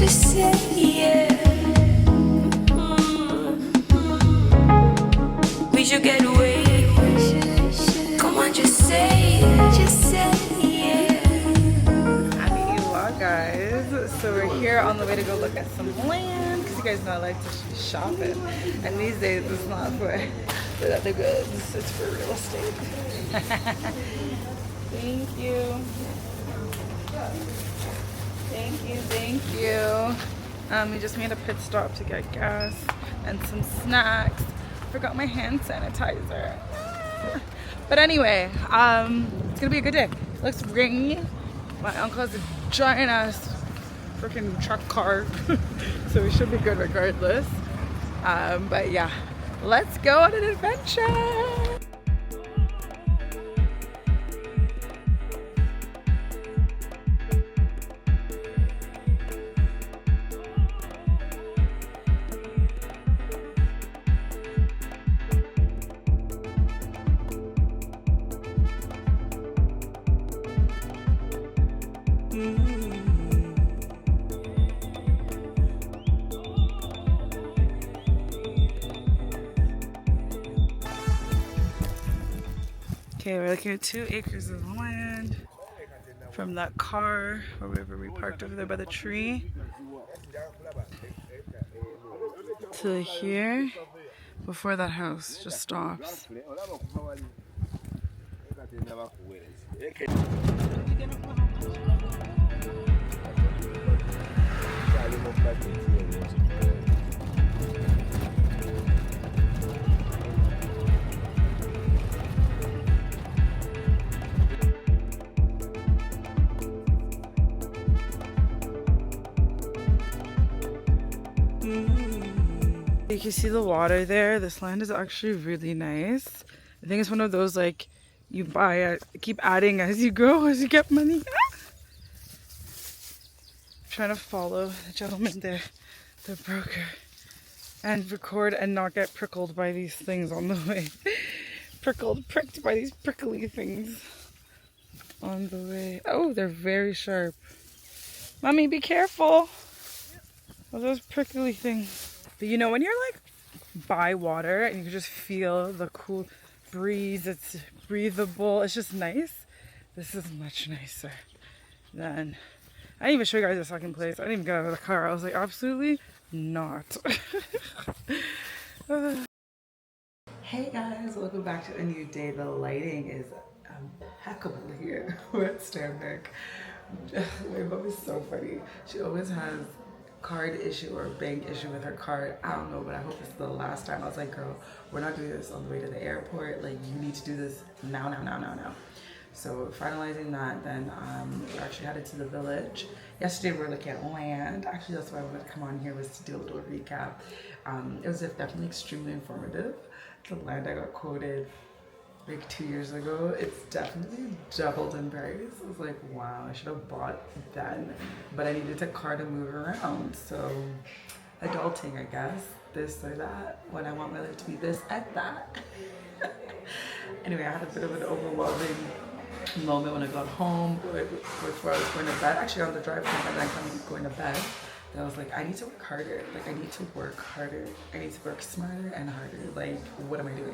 just say yeah. We should get away. Come on, just say yeah. Happy vlog, guys. So we're here on the way to go look at some land because you guys know I like to be shopping, and these days it's not for the other goods, it's for real estate. Thank you. Thank you. We just made a pit stop to get gas and some snacks. Forgot my hand sanitizer. But anyway, it's gonna be a good day. It looks rainy. My uncle has a giant ass freaking truck car, so we should be good regardless. But yeah, let's go on an adventure. Okay, we're looking at 2 acres of land from that car or wherever we parked over there by the tree to here before that house just stops. You can see the water there. This land is actually really nice. I think it's one of those like you buy it, keep adding as you go, as you get money. Trying to follow the gentleman there, the broker, and record and not get prickled by these things on the way. Pricked by these prickly things on the way. Oh, they're very sharp. Mommy, be careful. Oh, those prickly things. But you know, when you're like by water and you can just feel the cool breeze, it's breathable, it's just nice. This is much nicer than, I didn't even show you guys the second place. I didn't even get out of the car. I was like, absolutely not. Hey guys, welcome back to a new day. The lighting is impeccable here. We're at Stardards. My mom is so funny. She always has card issue or bank issue with her card. I don't know, but I hope this is the last time. I was like, girl, we're not doing this on the way to the airport. Like, you need to do this now. So finalizing that, then we actually headed to the village. Yesterday we were looking at land. Actually, that's why I wanted to come on here, was to do a little recap. It was definitely extremely informative. The land I got quoted like 2 years ago, it's definitely doubled in price. I was like, wow, I should have bought then, but I needed a car to move around. So adulting, I guess, this or that, when I want my life to be this and that. Anyway, I had a bit of an overwhelming moment when I got home before I was going to bed. Actually, on the drive home, and then going to bed, I was like, I need to work harder. Like, I need to work harder. I need to work smarter and harder. Like, what am I doing?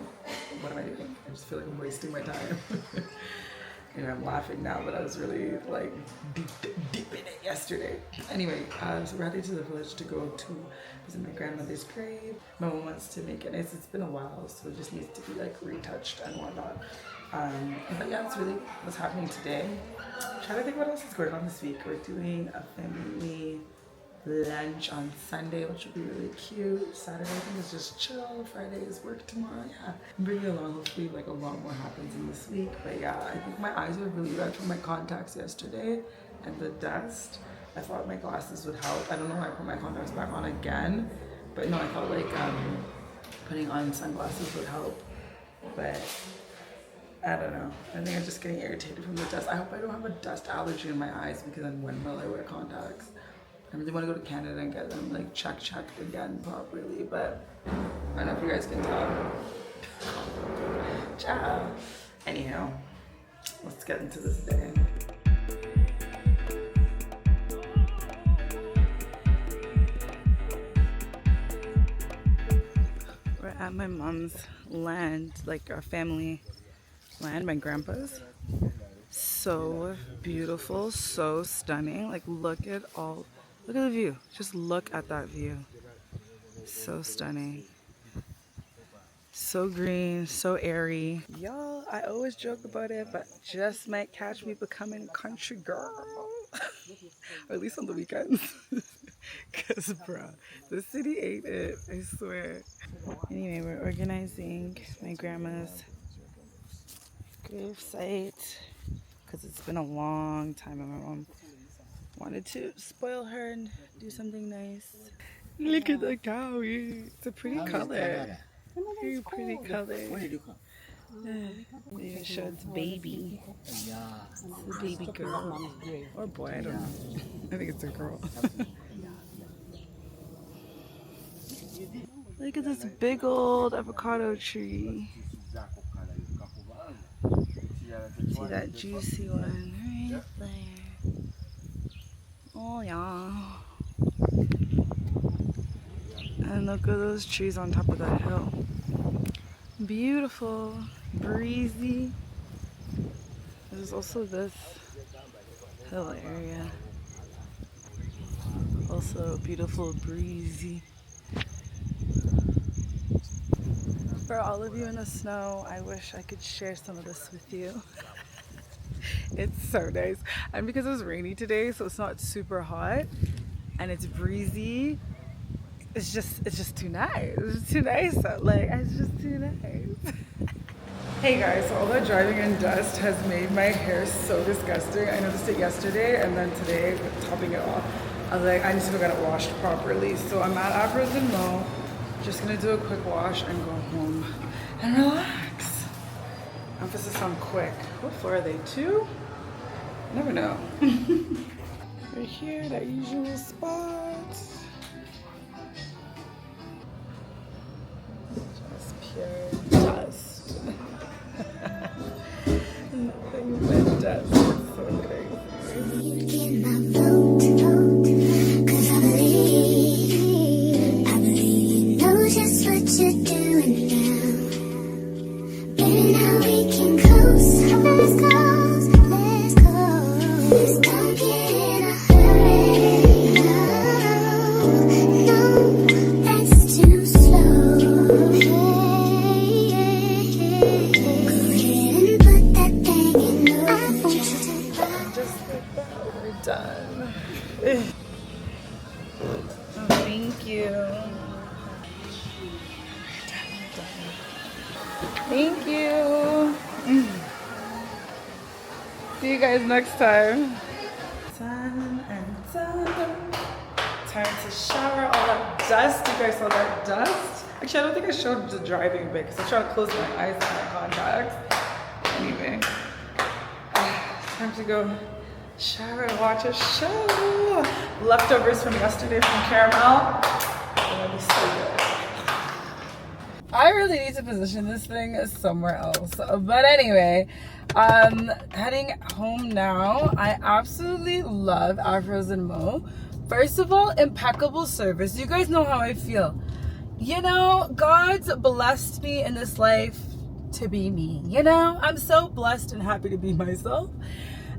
I just feel like I'm wasting my time. You know, I'm laughing now, but I was really like deep in it yesterday. Anyway, so we're heading to the village to go to visit my grandmother's grave. My mom wants to make it nice. It's been a while, so it just needs to be like retouched and whatnot. But yeah, that's really what's happening today. I'm trying to think what else is going on this week. We're doing a family lunch on Sunday, which will be really cute. Saturday, I think, is just chill. Friday is work tomorrow. Yeah, I'm bringing along, hopefully like a lot more happens in this week. But yeah, I think my eyes were really red from my contacts yesterday and the dust. I thought my glasses would help. I don't know why I put my contacts back on again, but no, I thought like putting on sunglasses would help, but I don't know. I think I'm just getting irritated from the dust. I hope I don't have a dust allergy in my eyes, because then when will I wear contacts? I really want to go to Canada and get them like checked again properly, but I don't know if you guys can tell. Ciao. Anyhow, let's get into this day. at my mom's land, like our family land, my grandpa's. So beautiful, so stunning. Like look at the view. Just look at that view. So stunning. So green, so airy. Y'all, I always joke about it, but just might catch me becoming a country girl. Or at least on the weekends. Cause bruh, the city ain't it, I swear. Anyway, we're organizing my grandma's grave site because it's been a long time and my mom wanted to spoil her and do something nice. Look at the cow. It's a pretty color. Very pretty color. Even show its baby. It's a baby girl. Or boy, I don't know. I think it's a girl. Look at this big old avocado tree. See that juicy one right there. Oh yeah. And look at those trees on top of that hill. Beautiful, breezy. There's also this hill area. Also beautiful, breezy. For all of you in the snow, I wish I could share some of this with you. It's so nice. And because it was rainy today, so it's not super hot and it's breezy. It's just too nice. It's just too nice. Like, it's just too nice. Hey guys, so all that driving and dust has made my hair so disgusting. I noticed it yesterday and then today, topping it off, I was like, I need to go get it washed properly. So I'm at Afros and Mo. Just gonna do a quick wash and go home and relax. Emphasis on quick. What floor are they? 2? Never know. We're here at our usual spot. Just pure dust. Nothing but dust. It's so crazy. Just what you're doing now. Baby, now we can coast. Let's go, let's go. Let's don't get in a hurry. No, that's too slow. Go ahead and put that thing in motion. Just like that, we're done. Oh, thank you. Thank you. See you guys next time. Done and done. Time to shower all that dust. You guys saw that dust? Actually, I don't think I showed the driving bit because I tried to close my eyes and my contacts. Anyway, time to go shower and watch a show. Leftovers from yesterday from Caramel. It'll be so good. I really need to position this thing somewhere else. But anyway, heading home now. I absolutely love Afros and Mo. First of all, impeccable service. You guys know how I feel. You know, God's blessed me in this life to be me. You know, I'm so blessed and happy to be myself.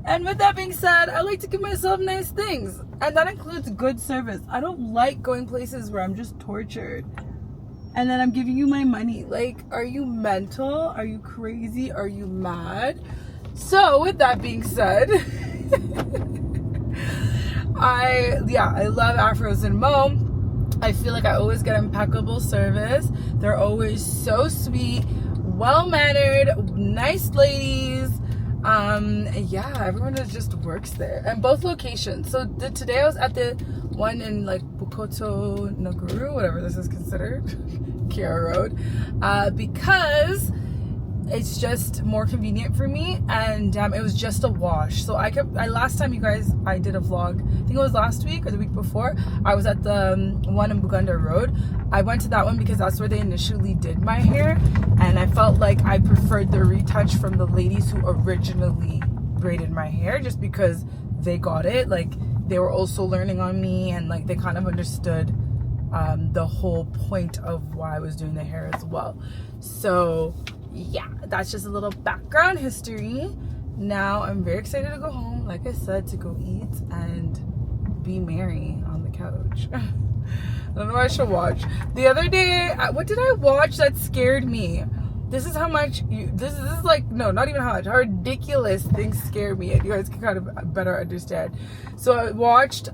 And with that being said, I like to give myself nice things. And that includes good service. I don't like going places where I'm just tortured. And then I'm giving you my money. Like, are you mental? Are you crazy? Are you mad? So with that being said, I love Afros and Mo. I feel like I always get impeccable service. They're always so sweet, well-mannered, nice ladies. Yeah, everyone just works there. And both locations. So today I was at the one in like Bukoto Naguru, whatever this is considered, Kiara Road, because it's just more convenient for me, and it was just a wash. So I last time, you guys, I did a vlog, I think it was last week or the week before, I was at the one in Buganda Road. I went to that one because that's where they initially did my hair, and I felt like I preferred the retouch from the ladies who originally braided my hair, just because they got it. Like, they were also learning on me, and like they kind of understood the whole point of why I was doing the hair as well. So yeah, that's just a little background history. Now I'm very excited to go home, like I said, to go eat and be merry on the couch. I don't know what I should watch. The other day, what did I watch that scared me? This is how much this is like, no, not even how much, how ridiculous things scare me, and you guys can kind of better understand. So I watched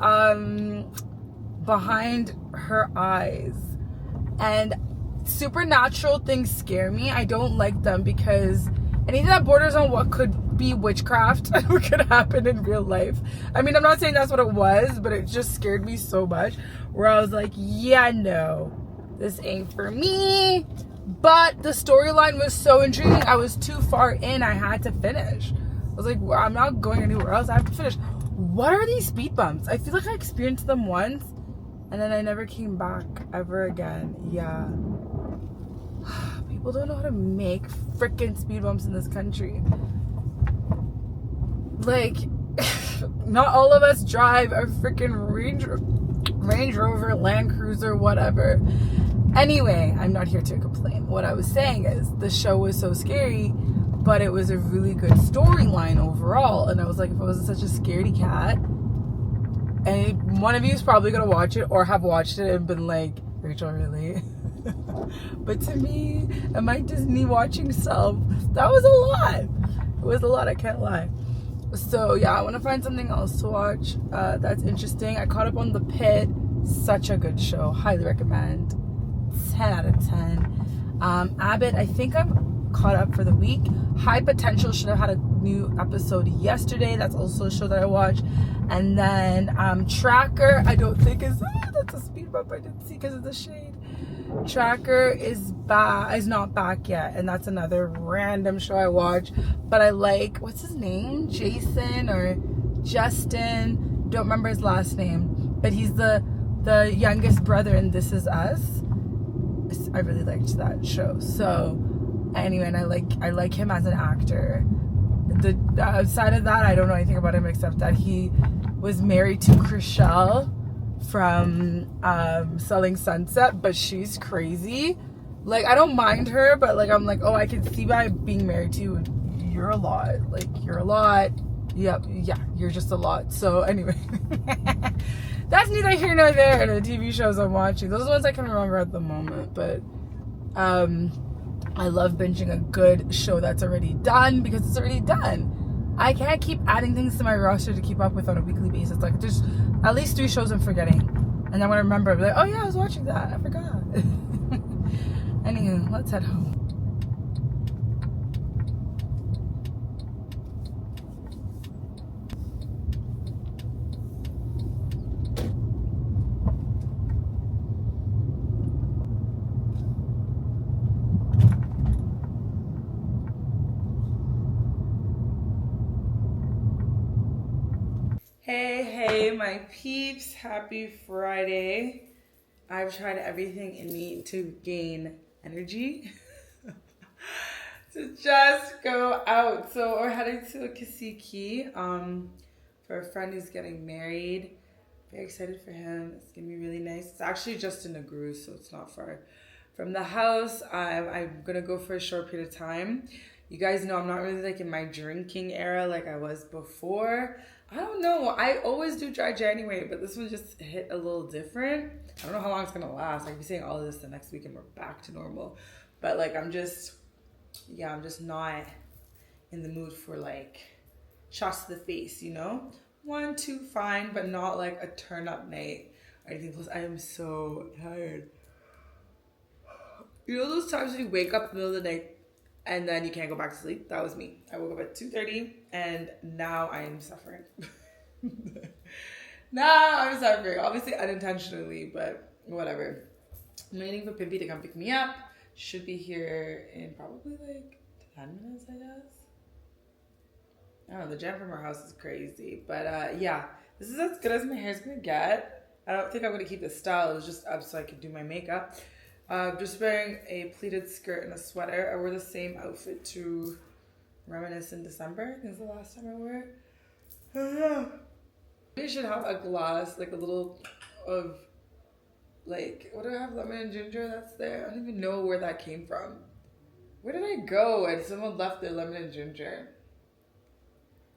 Behind Her Eyes, and supernatural things scare me. I don't like them because anything that borders on what could be witchcraft what could happen in real life. I mean, I'm not saying that's what it was, but it just scared me so much where I was like, yeah, no, this ain't for me. But the storyline was so intriguing. I was too far in. I had to finish. I was like, well, I'm not going anywhere else. I have to finish. What are these speed bumps? I feel like I experienced them once and then I never came back ever again. Yeah. People don't know how to make freaking speed bumps in this country. Like, not all of us drive a freaking Range Rover, Land Cruiser, whatever. Anyway, I'm not here to complain. What I was saying is the show was so scary, but it was a really good storyline overall. And I was like, if I wasn't such a scaredy cat, and one of you is probably going to watch it or have watched it and been like, Rachel, really? But to me and my Disney watching self, that was a lot. It was a lot, I can't lie. So yeah, I want to find something else to watch that's interesting. I caught up on The Pit. Such a good show. Highly recommend. 10 out of 10. Abbott, I think I'm caught up for the week. High Potential should have had a new episode yesterday. That's also a show that I watched. And then Tracker, I don't think is that's a speed bump I didn't see because of the shade. Tracker is not back yet, and that's another random show I watch. But I like, what's his name? Jason or Justin? Don't remember his last name, but he's the youngest brother in This Is Us. I really liked that show. So anyway, and I like him as an actor. The outside of that, I don't know anything about him except that he was married to Chriselle from Selling Sunset, but she's crazy. Like, I don't mind her, but like, I'm like, oh, I can see by being married to you, you're a lot. Like, you're a lot. Yep, yeah, you're just a lot. So anyway, that's neither here nor there in the TV shows I'm watching. Those are the ones I can remember at the moment, but I love binging a good show that's already done because it's already done. I can't keep adding things to my roster to keep up with on a weekly basis. Like, there's at least 3 shows I'm forgetting. And then when I remember, I'll be like, oh yeah, I was watching that. I forgot. Anywho, let's head home. Hey, my peeps. Happy Friday. I've tried everything in me to gain energy to just go out. So we're heading to Kasiki for a friend who's getting married. Very excited for him. It's going to be really nice. It's actually just in Negru, so it's not far from the house. I'm going to go for a short period of time. You guys know I'm not really like in my drinking era like I was before. I don't know. I always do dry January, but this one just hit a little different. I don't know how long it's going to last. I could be saying all of this the next week and we're back to normal. But like, I'm just not in the mood for like shots to the face, you know? 1, 2, fine, but not like a turn up night or anything. Plus, I am so tired. You know those times when you wake up in the middle of the night and then you can't go back to sleep? That was me. I woke up at 2:30 and now I'm suffering. Now I'm suffering. Obviously unintentionally, but whatever. I'm waiting for Pimpy to come pick me up. Should be here in probably like 10 minutes, I guess. I don't know, the jam from our house is crazy. But yeah, this is as good as my hair's gonna get. I don't think I'm gonna keep this style. It was just up so I could do my makeup. Just wearing a pleated skirt and a sweater. I wore the same outfit to reminisce in December. I think it's the last time I wore it. Oh yeah. Maybe I should have a glass, like a little of Like, what do I have? Lemon and ginger that's there? I don't even know where that came from. Where did I go? And someone left their lemon and ginger.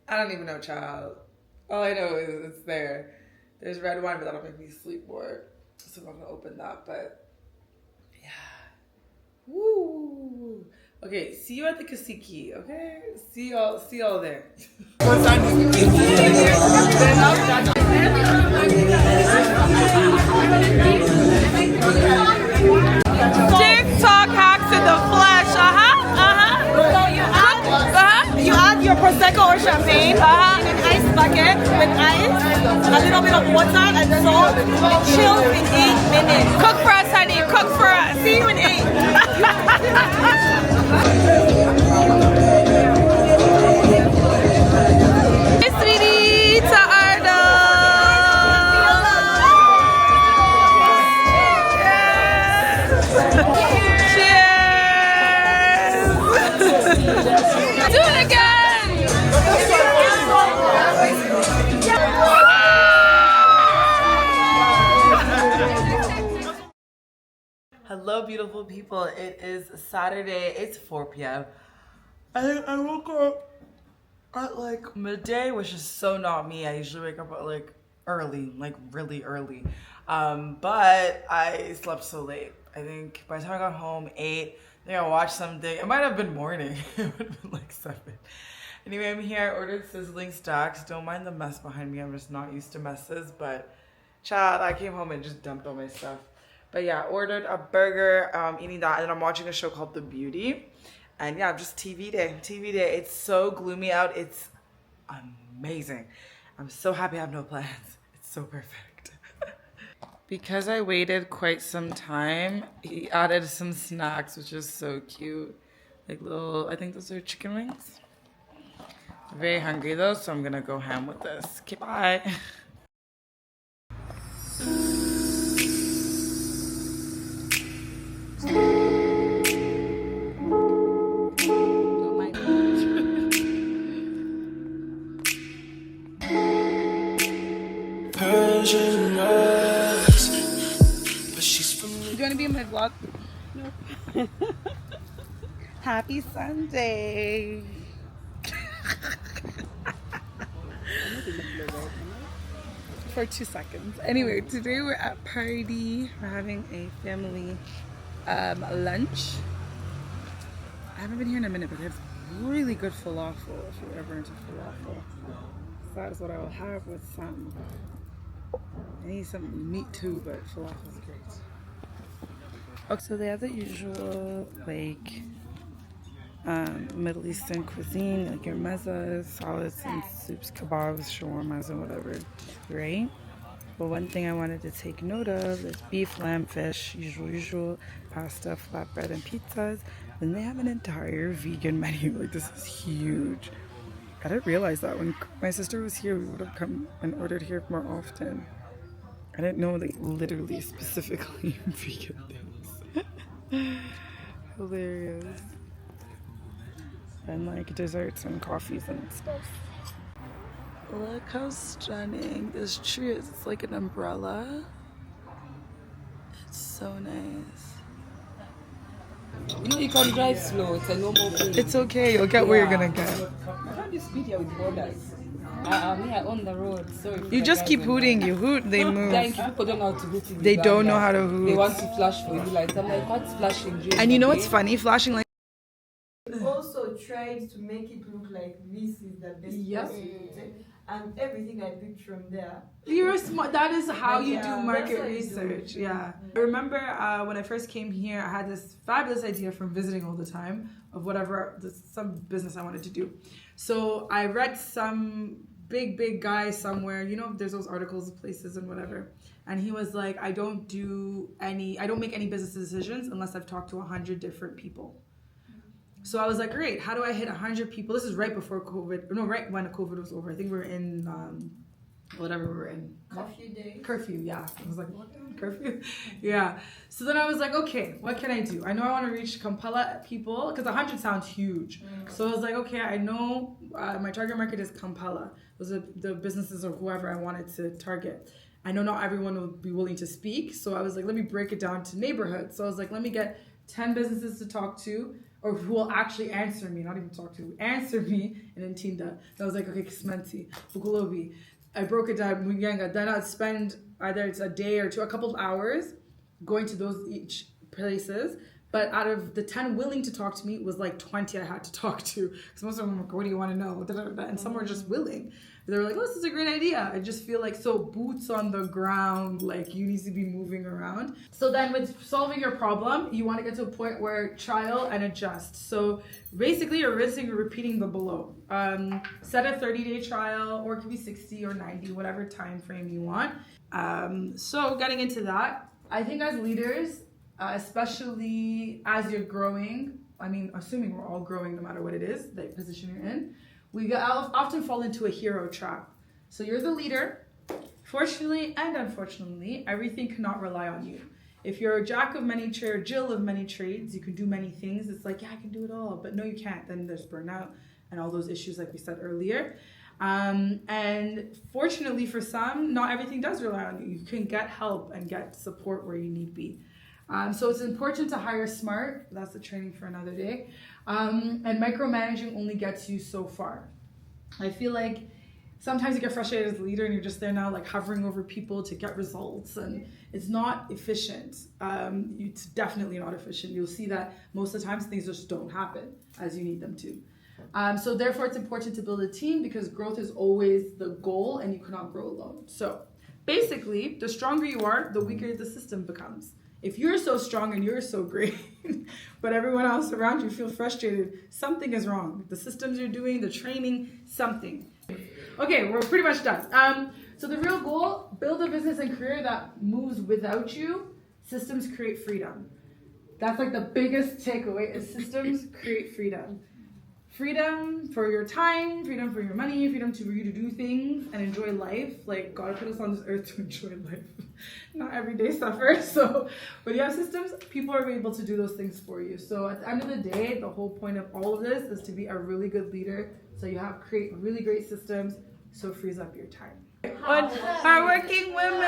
I don't even know, child. All I know is it's there. There's red wine, but that'll make me sleep more. So I'm not gonna open that, but yeah. Woo! Okay, see you at the Kasiki, okay? See y'all there. TikTok hacks in the flesh, So you add your prosecco or champagne in an ice bucket with ice, a little bit of water and salt. It chills in 8 minutes. Cook for us, honey. Cook for us. See you in 8. Hey, sweetie, to Ardo. Cheers. Do it again. Hello, beautiful people. It is Saturday. It's 4 p.m. I woke up at like midday, which is so not me. I usually wake up at like early, like really early. But I slept so late. I think by the time I got home, 8. I think I watched something. It might have been morning. It would have been like 7. Anyway, I'm here. I ordered sizzling stacks. Don't mind the mess behind me. I'm just not used to messes. But child, I came home and just dumped all my stuff. But yeah, ordered a burger, eating that, and then I'm watching a show called The Beauty. And yeah, just TV day. It's so gloomy out. It's amazing. I'm so happy I have no plans. It's so perfect. Because I waited quite some time, he added some snacks, which is so cute. Like little, I think those are chicken wings. Very hungry though, so I'm gonna go ham with this. Okay, bye. Persian eyes, but she's from Do you want to be in my vlog? No. Happy Sunday. For 2 seconds. Anyway, today we're at Pardis. We're having a family lunch. I haven't been here in a minute, but they have really good falafel if you're ever into falafel. So that is what I will have with some. I need some meat too, but falafel is great. Okay, so they have the usual like Middle Eastern cuisine, like your mezas, salads and soups, kebabs, shawarmas and whatever, right? But one thing I wanted to take note of is beef, lamb, fish, usual, pasta, flatbread and pizzas. Then they have an entire vegan menu. Like this is huge. I didn't realize that when my sister was here, we would have come and ordered here more often. I didn't know like literally specifically vegan things. Hilarious. And like desserts and coffees and stuff. Look how stunning this tree is. It's like an umbrella. It's so nice. You know, you can drive slow. It's a normal thing. It's okay. You'll get where you're gonna get. I can't do speed here with borders. I'm here on the road. So You just keep hooting. You hoot, they move. Thank you. People don't know how to hoot. They don't know how to hoot. They want to flash for you. Like, I'm like, what's flashing? And you know what's funny? Flashing like. Also tried to make it look like this is the best possibility, and everything I picked from there. You're smart. That is how you do that's market how you do research. it. Yeah. I remember when I first came here, I had this fabulous idea from visiting all the time of some business I wanted to do. So I read some big guy somewhere. You know, there's those articles of places and whatever. And he was like, I don't make any business decisions unless I've talked to 100 different people. So I was like, great, how do I hit 100 people? This is right before COVID. No, right when COVID was over. I think we were in, whatever we were in. Curfew days. Curfew, yeah. I was like, what? Curfew? Yeah. So then I was like, okay, what can I do? I know I want to reach Kampala people, because 100 sounds huge. So I was like, okay, I know my target market is Kampala. Those are the businesses or whoever I wanted to target. I know not everyone will be willing to speak. So I was like, let me break it down to neighborhoods. So I was like, let me get 10 businesses to talk to, or who will actually answer me, not even talk to, answer me in Ntinda. So I was like, okay, Kismanti, Bukulobi. I broke it down, Muyanga. Then I'd spend either it's a day or two, a couple of hours going to those each places. But out of the 10 willing to talk to me, it was like 20 I had to talk to. Because most of them were like, what do you want to know? And some were just willing. They were like, oh, this is a great idea. I just feel like so boots on the ground, like you need to be moving around. So then with solving your problem, you want to get to a point where trial and adjust. So basically you're rinsing and repeating the below. Set a 30-day trial, or it could be 60 or 90, whatever time frame you want. So getting into that, I think as leaders, especially as you're growing, I mean, assuming we're all growing no matter what it is, the position you're in, we often fall into a hero trap. So you're the leader. Fortunately and unfortunately, everything cannot rely on you. If you're a jack of many trades, Jill of many trades, you can do many things. It's like, yeah, I can do it all, but no, you can't. Then there's burnout and all those issues like we said earlier. And fortunately for some, not everything does rely on you. You can get help and get support where you need be. So it's important to hire smart. That's the training for another day. And micromanaging only gets you so far. I feel like sometimes you get frustrated as a leader and you're just there now like hovering over people to get results, and it's not efficient. It's definitely not efficient. You'll see that most of the times things just don't happen as you need them to. So therefore it's important to build a team, because growth is always the goal and you cannot grow alone. So basically, the stronger you are, the weaker the system becomes. If you're so strong and you're so great, but everyone else around you feel frustrated, something is wrong. The systems you're doing, the training, something. Okay, we're pretty much done. So the real goal, build a business and career that moves without you. Systems create freedom. That's like the biggest takeaway, is systems create freedom. Freedom for your time, freedom for your money, freedom for you to do things and enjoy life. Like, God put us on this earth to enjoy life. Not every day suffer. So when you have systems, people are able to do those things for you. So at the end of the day, the whole point of all of this is to be a really good leader. So you have create really great systems, so it frees up your time. Hardworking women!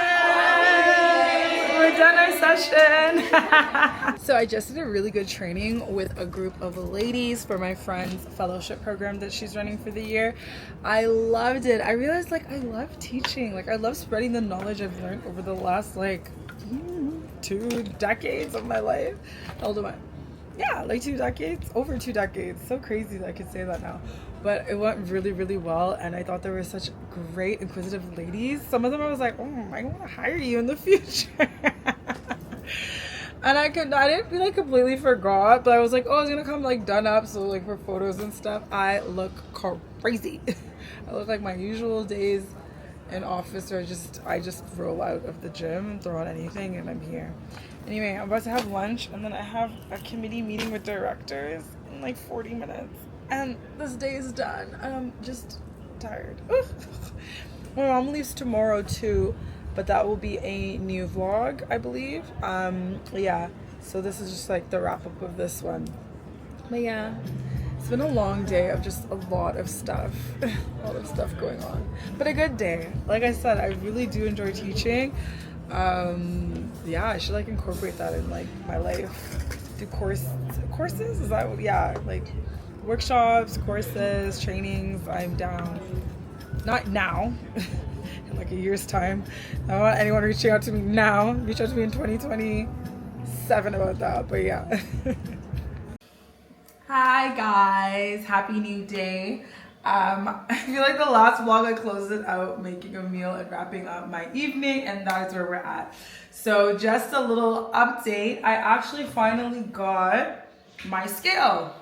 We're done our session. So I just did a really good training with a group of ladies for my friend's fellowship program that she's running for the year. I loved it. I realized like I love teaching. Like I love spreading the knowledge I've learned over the last like 2 decades of my life. How old am I? Yeah, like 2 decades, over 2 decades. So crazy that I could say that now. But it went really, really well, and I thought there were such great, inquisitive ladies. Some of them I was like, oh, I want to hire you in the future. And I didn't feel like completely forgot, but I was like, oh, I was gonna come like done up, so like for photos and stuff. I look crazy. I look like my usual days in office, or I just roll out of the gym, throw on anything, and I'm here. Anyway, I'm about to have lunch, and then I have a committee meeting with directors in like 40 minutes. And this day is done. I'm just tired. My mom leaves tomorrow too, but that will be a new vlog, I believe. Yeah, so this is just like the wrap up of this one. But yeah, it's been a long day of just a lot of stuff. A lot of stuff going on. But a good day. Like I said, I really do enjoy teaching. Yeah, I should like incorporate that in like my life. Do courses? Is that what, yeah, like workshops, courses, trainings. I'm down. Not now. In like a year's time. I don't want anyone reaching out to me now. Reach out to me in 2027 about that. But yeah. Hi guys, happy new day. I feel like the last vlog I closed it out making a meal and wrapping up my evening, and that is where we're at. So just a little update. I actually finally got my scale.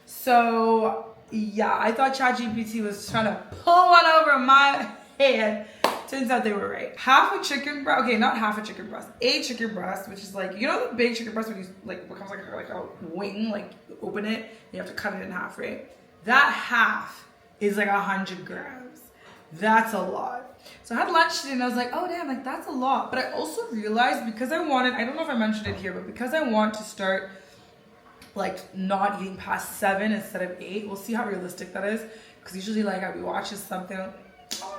So yeah, I thought ChatGPT was trying to pull one over my head. Turns out they were right. Half a chicken breast, okay, not half a chicken breast, a chicken breast, which is like, you know the big chicken breast when you like becomes like a wing, like open it, you have to cut it in half, right? That half is like 100 grams. That's a lot. So I had lunch today and I was like, oh damn, like that's a lot. But I also realized, because I wanted, I don't know if I mentioned it here, but because I want to start like not eating past 7 instead of 8, we'll see how realistic that is. Because usually like I'll be watching something, oh,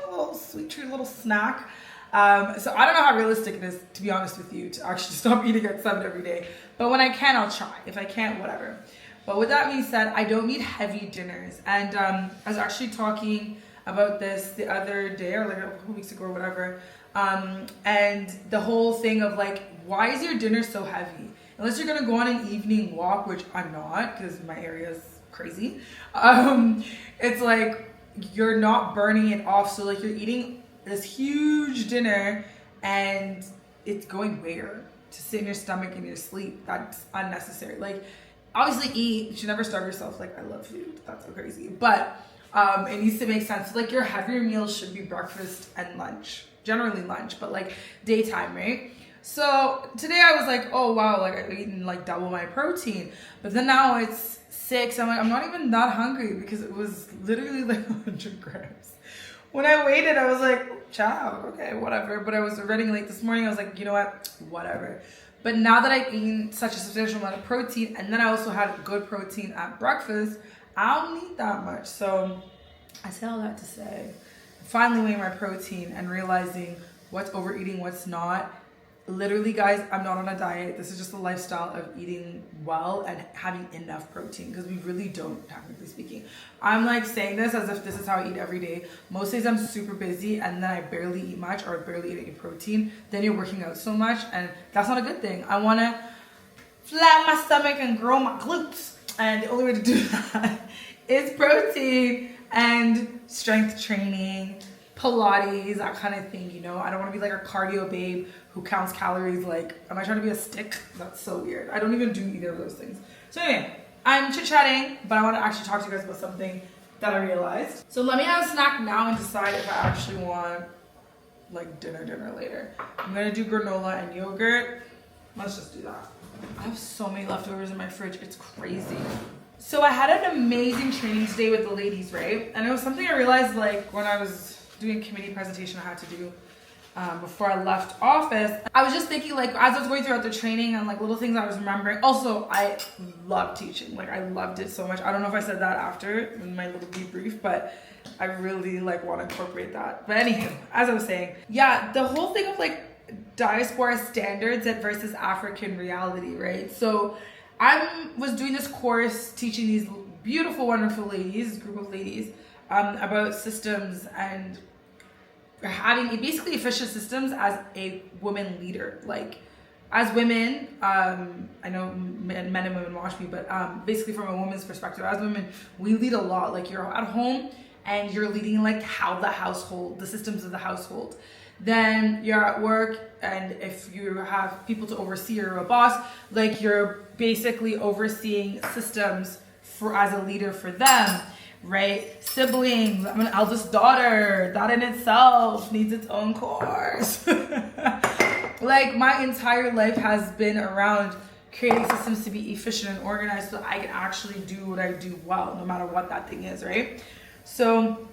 a little sweet treat, a little snack. So I don't know how realistic it is, to be honest with you, to actually stop eating at 7 every day. But when I can, I'll try. If I can't, whatever. But with that being said, I don't need heavy dinners. And I was actually talking about this the other day, or like a couple weeks ago or whatever. And the whole thing of like, why is your dinner so heavy? Unless you're gonna go on an evening walk, which I'm not, because my area is crazy. It's like you're not burning it off. So like you're eating this huge dinner and it's going where? To sit in your stomach and your sleep. That's unnecessary. Like, obviously eat. You should never starve yourself. Like, I love food. That's so crazy. But it needs to make sense. Like, your heavier meals should be breakfast and lunch. Generally lunch, but like daytime, right? So today I was like, oh wow, like I've eaten like double my protein. But then now it's 6. I'm like, I'm not even that hungry because it was literally like 100 grams. When I weighed it, I was like, ciao, okay, whatever. But I was running late this morning. I was like, you know what, whatever. But now that I've eaten such a substantial amount of protein, and then I also had good protein at breakfast, I don't need that much. So I say all that to say, finally weighing my protein and realizing what's overeating, what's not. Literally, guys, I'm not on a diet. This is just a lifestyle of eating well and having enough protein, because we really don't, technically speaking. I'm like saying this as if this is how I eat every day. Most days I'm super busy and then I barely eat much or barely eat any protein. Then you're working out so much, and that's not a good thing. I want to flatten my stomach and grow my glutes. And the only way to do that is protein and strength training, Pilates, that kind of thing, you know. I don't want to be like a cardio babe who counts calories. Like, am I trying to be a stick? That's so weird. I don't even do either of those things. So anyway, I'm chit-chatting, but I want to actually talk to you guys about something that I realized. So let me have a snack now and decide if I actually want like dinner later. I'm gonna do granola and yogurt. Let's just do that. I have so many leftovers in my fridge. It's crazy. So I had an amazing training today with the ladies, right? And it was something I realized like when I was doing a committee presentation I had to do before I left office. I was just thinking, like, as I was going throughout the training and like little things I was remembering. Also, I love teaching. Like, I loved it so much. I don't know if I said that after in my little debrief, but I really like want to incorporate that. But anywho, as I was saying, yeah, the whole thing of like diaspora standards versus African reality, right? So I was doing this course teaching these beautiful, wonderful ladies, group of ladies, about systems and having basically efficient systems as a woman leader. Like, as women, I know men and women watch me, but basically from a woman's perspective, as women, we lead a lot. Like, you're at home and you're leading like how the household, the systems of the household. Then you're at work, and if you have people to oversee or a boss, like you're basically overseeing systems for as a leader for them. Right? Siblings, I'm an eldest daughter. That in itself needs its own course. Like, my entire life has been around creating systems to be efficient and organized so I can actually do what I do well, no matter what that thing is, right? So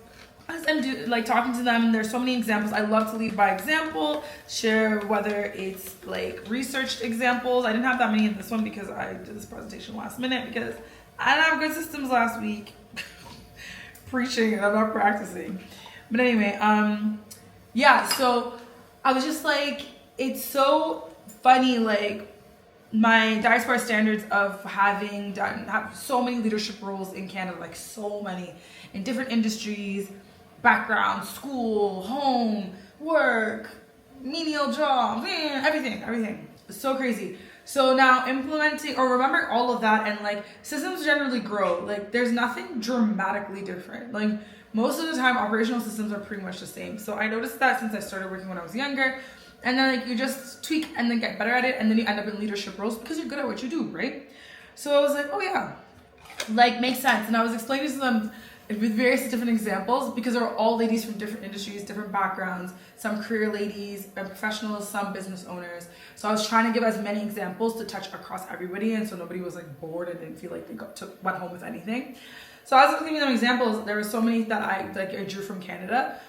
as I'm like talking to them, there's so many examples. I love to lead by example, share whether it's like researched examples. I didn't have that many in this one because I did this presentation last minute because I didn't have good systems last week. Preaching and I'm not practicing. But anyway, yeah, so I was just like, it's so funny, like my diaspora standards of having have so many leadership roles in Canada, like so many in different industries, background, school, home, work, menial jobs, everything. It's so crazy. So now implementing or remember all of that, and like systems generally grow. Like, there's nothing dramatically different. Like, most of the time operational systems are pretty much the same. So I noticed that since I started working when I was younger, and then like you just tweak and then get better at it, and then you end up in leadership roles because you're good at what you do, right? So I was like, oh yeah, like makes sense. And I was explaining to them with various different examples because they're all ladies from different industries, different backgrounds, some career ladies, professionals, some business owners. So I was trying to give as many examples to touch across everybody, and so nobody was like bored and didn't feel like they went home with anything. So as I was giving them examples, there were so many that I drew from Canada,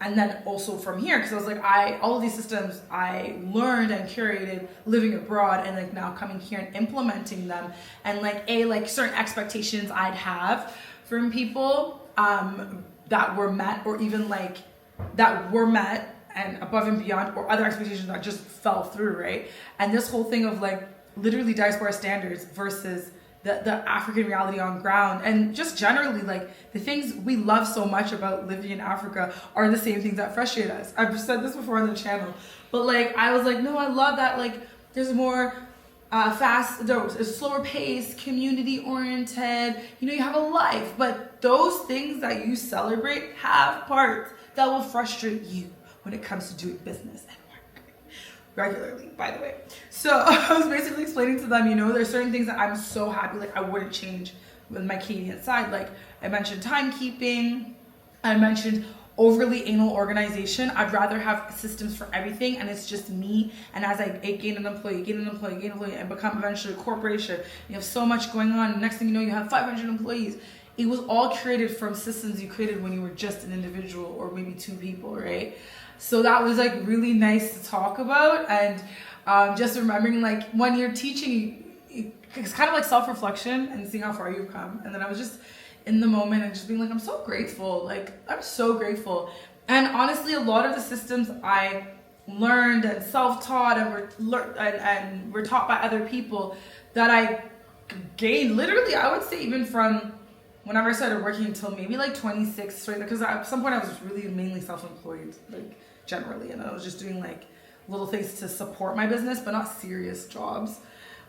and then also from here, because I was like, all of these systems I learned and curated living abroad, and like now coming here and implementing them, and like certain expectations I'd have from people that were met, or even like that were met and above and beyond, or other expectations that just fell through, right? And this whole thing of like literally diaspora standards versus the African reality on ground, and just generally like the things we love so much about living in Africa are the same things that frustrate us. I've said this before on the channel, but like I was like, no, I love that like there's more there's a slower pace, community oriented, you know, you have a life, but those things that you celebrate have parts that will frustrate you when it comes to doing business and work regularly, by the way. So I was basically explaining to them, you know, there's certain things that I'm so happy, like I wouldn't change with my Canadian side. Like I mentioned timekeeping, I mentioned overly anal organization. I'd rather have systems for everything, and it's just me. And as I gain an employee, and become eventually a corporation, you have so much going on. Next thing you know, you have 500 employees. It was all created from systems you created when you were just an individual or maybe two people, right? So that was like really nice to talk about. And just remembering like when you're teaching, it's kind of like self-reflection and seeing how far you've come. And then I was just in the moment and just being like, I'm so grateful. Like, I'm so grateful. And honestly, a lot of the systems I learned and self-taught and were taught by other people that I gained, literally, I would say even from whenever I started working until maybe like 26, right? Because at some point I was really mainly self-employed, like generally. And I was just doing like little things to support my business, but not serious jobs.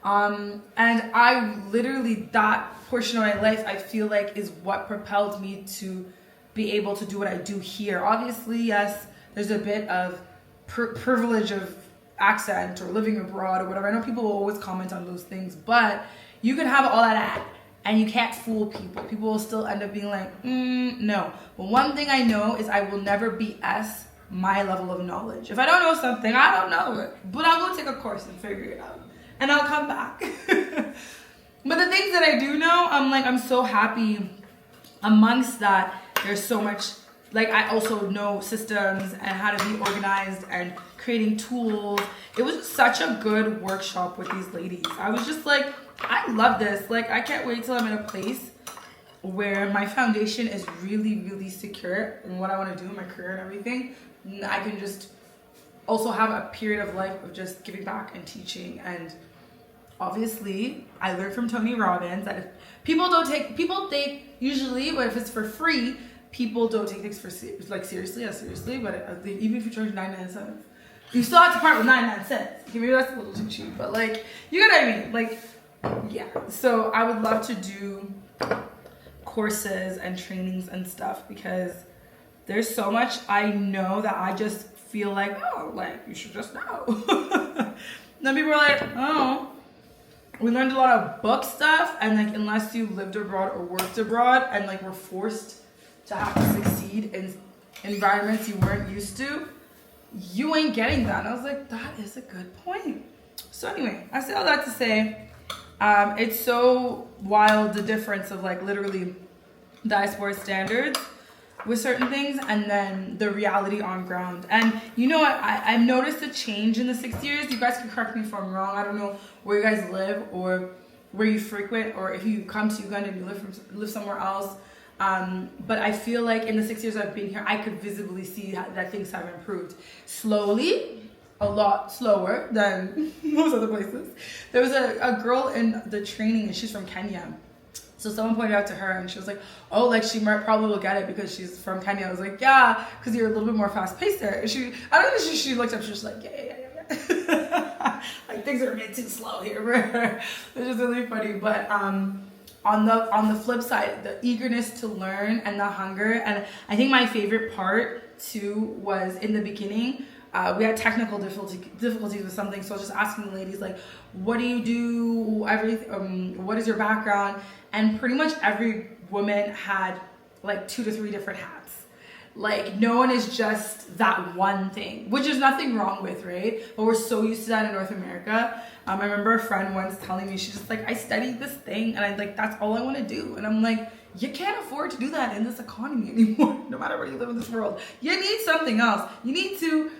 And I literally, that portion of my life, I feel like is what propelled me to be able to do what I do here. Obviously, yes, there's a bit of privilege of accent or living abroad or whatever. I know people will always comment on those things, but you can have all that and you can't fool people. People will still end up being like, no. But one thing I know is I will never BS my level of knowledge. If I don't know something, I don't know it, but I'll go take a course and figure it out. And I'll come back. But the things that I do know, I'm so happy amongst that. There's so much, like I also know systems and how to be organized and creating tools. It was such a good workshop with these ladies. I was just like, I love this. Like, I can't wait till I'm in a place where my foundation is really, really secure in what I want to do in my career and everything. And I can just also have a period of life of just giving back and teaching. And obviously I learned from Tony Robbins that if people think usually, but if it's for free, people don't take things seriously, but even if you charge 99 cents, you still have to part with 99 cents. Maybe that's a little too cheap, but like, you know what I mean? Like, yeah. So I would love to do courses and trainings and stuff because there's so much I know that I just feel like, oh, like, you should just know. Then people are like, oh, we learned a lot of book stuff, and like, unless you lived abroad or worked abroad and like were forced to have to succeed in environments you weren't used to, you ain't getting that. And I was like, that is a good point. So anyway, I say all that to say, it's so wild, the difference of like literally diaspora standards with certain things and then the reality on ground. And you know what, I've noticed a change in the 6 years. You guys can correct me if I'm wrong. I don't know where you guys live or where you frequent, or if you come to Uganda and you live somewhere else. But I feel like in the 6 years I've been here, I could visibly see that things have improved. Slowly, a lot slower than most other places. There was a girl in the training, and she's from Kenya. So someone pointed out to her, and she was like, oh, like she probably will get it because she's from Kenya. I was like, yeah, because you're a little bit more fast paced there. And she looked up, she was like, yeah. Like, things are a bit too slow here for her. It's just really funny. But on the flip side, the eagerness to learn and the hunger, and I think my favorite part too was in the beginning, we had technical difficulties with something, so I was just asking the ladies, like, what do you do, everything, what is your background? And pretty much every woman had like 2 to 3 different hats. Like, no one is just that one thing, which is nothing wrong with, right? But we're so used to that in North America. I remember a friend once telling me, she's just like, I studied this thing and I'm like, that's all I want to do. And I'm like, you can't afford to do that in this economy anymore, no matter where you live in this world. You need something else. You need to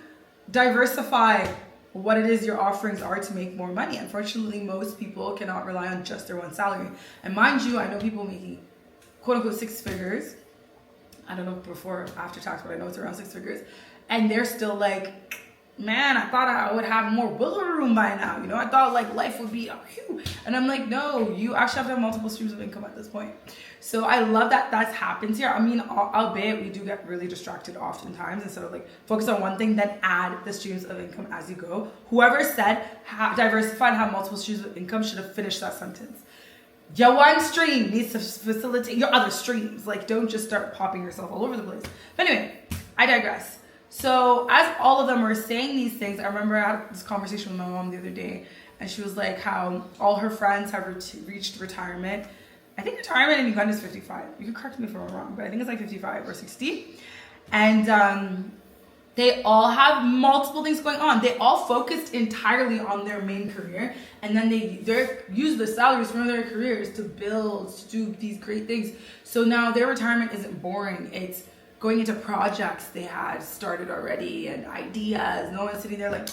diversify what it is your offerings are to make more money. Unfortunately, most people cannot rely on just their one salary. And mind you, I know people making quote unquote 6 figures. I don't know before or after tax, but I know it's around 6 figures. and they're still like, man, I thought I would have more wiggle room by now. You know, I thought like life would be, and I'm like, no, you actually have to have multiple streams of income at this point. So I love that that's happens here. I mean, albeit we do get really distracted oftentimes, instead of like focus on one thing, then add the streams of income as you go. Whoever said diversify and have multiple streams of income should have finished that sentence. Your one stream needs to facilitate your other streams. Like, don't just start popping yourself all over the place. But anyway, I digress. So as all of them were saying these things, I remember I had this conversation with my mom the other day, and she was like how all her friends have reached retirement. I think retirement in Uganda is 55. You can correct me if I'm wrong, but I think it's like 55 or 60. And they all have multiple things going on. They all focused entirely on their main career, and then they use the salaries from their careers to build, to do these great things. So now their retirement isn't boring. It's going into projects they had started already and ideas. No one's sitting there like,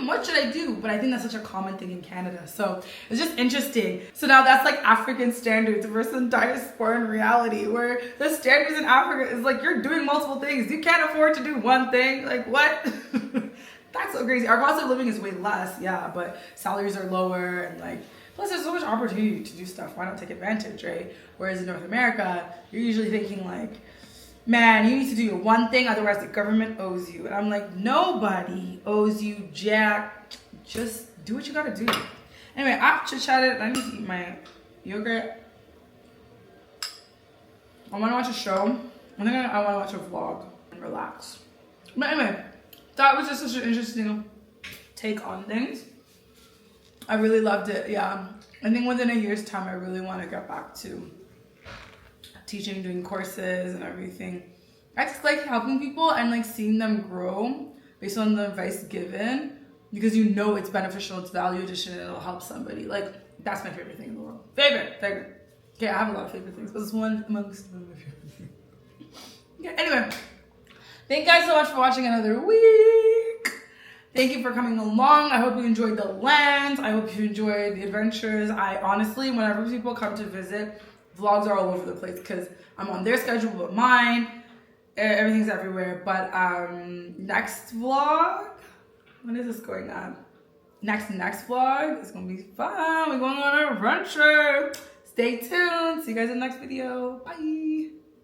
what should I do? But I think that's such a common thing in Canada. So it's just interesting. So now that's like African standards versus diasporan reality, where the standards in Africa is like, you're doing multiple things. You can't afford to do one thing. Like, what? That's so crazy. Our cost of living is way less, yeah, but salaries are lower, and like, plus there's so much opportunity to do stuff. Why not take advantage, right? Whereas in North America, you're usually thinking like, man, you need to do your one thing, otherwise the government owes you. And I'm like, nobody owes you jack. Just do what you gotta do. Anyway, I've chit-chatted. I need to eat my yogurt. I wanna watch a show. I think I wanna watch a vlog and relax. But anyway, that was just such an interesting take on things. I really loved it, yeah. I think within a year's time, I really wanna get back to teaching, doing courses and everything. I just like helping people and like seeing them grow based on the advice given, because you know it's beneficial, it's value addition, and it'll help somebody. Like, that's my favorite thing in the world. Favorite. Okay, I have a lot of favorite things, but this one amongst them. Okay, anyway, thank you guys so much for watching another week. Thank you for coming along. I hope you enjoyed the lands. I hope you enjoyed the adventures. I honestly, whenever people come to visit, vlogs are all over the place because I'm on their schedule, but mine, everything's everywhere. But next vlog, when is this going on? Next vlog is gonna be fun. We're going on an adventure. Stay tuned. See you guys in the next video. Bye.